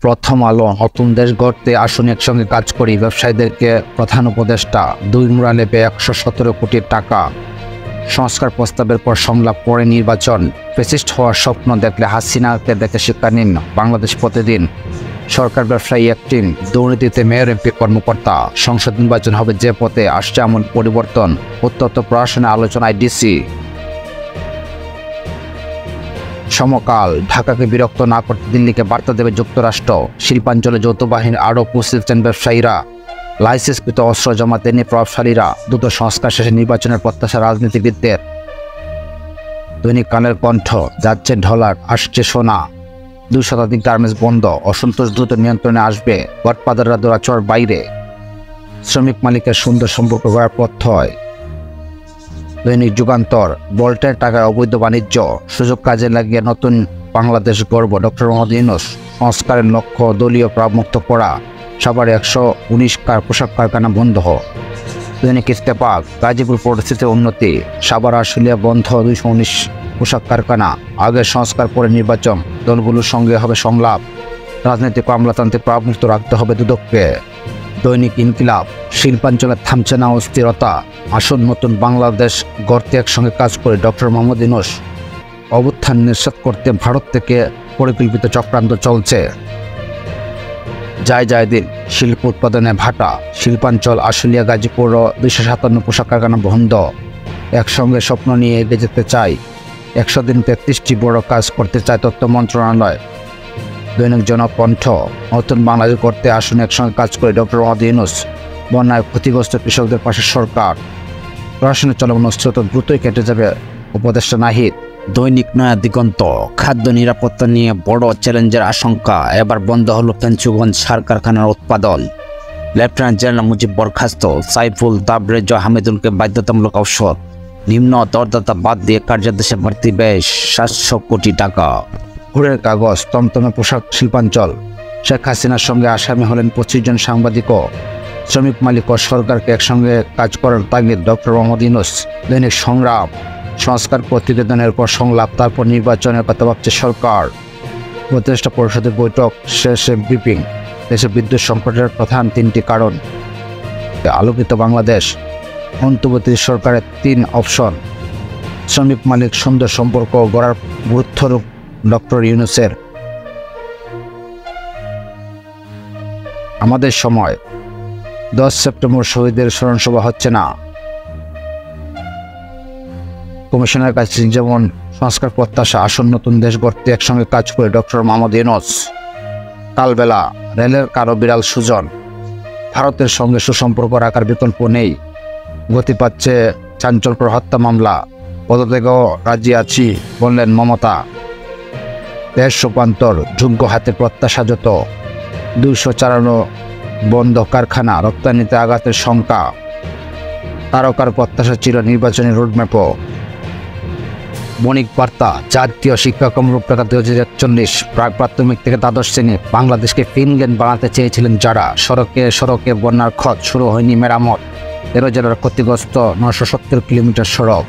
প্রথম আলো। নতুন দেশ গড়তে আসুন একসঙ্গে কাজ করি। ব্যবসায়ীদেরকে প্রধান উপদেষ্টা। 2 মুরালে পেয়ে 117 কোটি টাকা। সংস্কার প্রস্তাবের পর সংলাপ, পরে নির্বাচন। ফ্যাসিস্ট হওয়ার স্বপ্ন দেখলে হাসিনাকে দেখে শিক্ষা নিন। বাংলাদেশ প্রতিদিন। সরকার ব্যবসায়ী এক টিম। দুর্নীতিতে মেয়র এমপি কর্মকর্তা। সংসদ নির্বাচন হবে যে পথে, আসছে আমূল পরিবর্তন। উত্তপ্ত প্রশাসনে আলোচনায় ডিসি। সমকাল। ঢাকাকে বিরক্ত না করতে দিল্লিকে বার্তা দেবে যুক্তরাষ্ট্র। শিল্পাঞ্চলে যৌথ বাহিনীর আরও পুষছেন ব্যবসায়ীরা। লাইসেন্সকৃত অস্ত্র জমাতে নিয়ে প্রভাবশালীরা। দ্রুত সংস্কার শেষে নির্বাচনের প্রত্যাশা রাজনীতিবিদদের। দৈনিক কালের কণ্ঠ। যাচ্ছে ডলার, আসছে সোনা। 2 শতাধিক গার্মেন্টস বন্ধ। অসন্তোষ দ্রুত নিয়ন্ত্রণে আসবে। গডফাদাররা দৌড়াচড় বাইরে। শ্রমিক মালিকের সুন্দর সম্পর্ক গড়ার পথ্যয়। দৈনিক যুগান্তর। বল্টের টাকায় অবৈধ বাণিজ্য। সুযোগ কাজে লাগিয়ে নতুন বাংলাদেশ গর্ব। ডক্টর মোহাম্মদ ইউনূস। সংস্কারের লক্ষ্য দলীয় প্রভাবমুক্ত করা। সবার 119 পোশাক কারখানা বন্ধ। দৈনিক ইত্তেফাক। গাজীপুর পরিস্থিতির উন্নতি। সাভার আশুলিয়া বন্ধ 219 পোশাক কারখানা। আগের সংস্কার, পরে নির্বাচন। দলগুলোর সঙ্গে হবে সংলাপ। রাজনৈতিক আমলাতান্ত্রিক প্রভাবমুক্ত রাখতে হবে দুদককে। দৈনিক ইনকিলাব। শিল্পাঞ্চলে থামছে না অস্থিরতা। আসুন নতুন বাংলাদেশ গড়তে একসঙ্গে কাজ করে। ডক্টর মোহাম্মদ ইউনূস। অভ্যুত্থান নিঃশেষ করতে ভারত থেকে পরিকল্পিত চক্রান্ত চলছে। যায় দিন। শিল্প উৎপাদনে ভাটা। শিল্পাঞ্চল আশুলিয়া গাজীপুর 257 পোশাক কারখানা বন্ধ। একসঙ্গে স্বপ্ন নিয়ে এগিয়ে যেতে চাই। 100 দিন 33টি বড় কাজ করতে চায় তথ্য মন্ত্রণালয়। দৈনিক জনকণ্ঠ। নতুন বাংলাদেশ করতে আসুন একসঙ্গে কাজ করে। ডক্টর মোহাম্মদ ইউনূস। বন্যায় ক্ষতিগ্রস্ত কৃষকদের পাশে সরকার। প্রশাসনের চলমান অস্থিরতা দ্রুতই কেটে যাবে, উপদেষ্টা নাহিদ। দৈনিক নয়া দিগন্ত। খাদ্য নিরাপত্তা নিয়ে বড় চ্যালেঞ্জের আশঙ্কা। এবার বন্ধ হলো ফেঞ্চুগঞ্জ সার কারখানার উৎপাদন। লেফটেন্যান্ট জেনারেল মুজিব বরখাস্ত। সাইফুল, তাবরেজ, হামিদুলকে বাধ্যতামূলক অবসর। নিম্ন দরদাতা বাদ দিয়ে কার্যাদেশে বাড়তি ব্যয় 700 কোটি টাকা। ভোরের কাগজ। তমতমে পোশাক শিল্পাঞ্চল। শেখ হাসিনার সঙ্গে আসামি হলেন 25 জন সাংবাদিকও। শ্রমিক মালিক ও সরকারকে একসঙ্গে কাজ করার তাগিদ ডক্টর মোহাম্মদ ইউনূস। দৈনিক সংগ্রাম। সংস্কার প্রতিবেদনের পর সংলাপ, তারপর নির্বাচনের কথা ভাবছে সরকার। উপদেষ্টা পরিষদের বৈঠক শেষে ব্রিফিং। দেশে বিদ্যুৎ সংকটের প্রধান 3টি কারণ। আলোকিত বাংলাদেশ। অন্তর্বর্তী সরকারের 3 অপশন। শ্রমিক মালিক সুন্দর সম্পর্ক গড়ার গুরুত্বরূপ ডক্টর ইউনূসের। আমাদের সময়। 10 সেপ্টেম্বর শহীদদের স্মরণসভা হচ্ছে না। কমিশনের কাছে যেমন সংস্কার প্রত্যাশা, আসুন নতুন দেশ গড়তে একসঙ্গে কাজ করে। ডক্টর মোহাম্মদ ইউনূস। কালবেলা। রেলের কারো বিড়াল সুজন। ভারতের সঙ্গে সুসম্পর্ক রাখার বিকল্প নেই। গতি পাচ্ছে চাঞ্চল্যকর হত্যা মামলা। পদত্যাগও রাজি আছি বললেন মমতা। দেশ রূপান্তর। যোগ্য হাতে প্রত্যাশা যত। 254 বন্ধ কারখানা। রপ্তানিতে আঘাতের শঙ্কা। তারকার প্রত্যাশা ছিল নির্বাচনী রোডম্যাপও। বণিক বার্তা। জাতীয় শিক্ষাক্রম রূপরেখা 2041। প্রাক প্রাথমিক থেকে দ্বাদশ শ্রেণী। বাংলাদেশকে ফিনল্যান্ড বানাতে চেয়েছিলেন যারা। সড়কে বন্যার ক্ষত, শুরু হয়নি মেরামত। 13 জেলার ক্ষতিগ্রস্ত 970 কিলোমিটার সড়ক।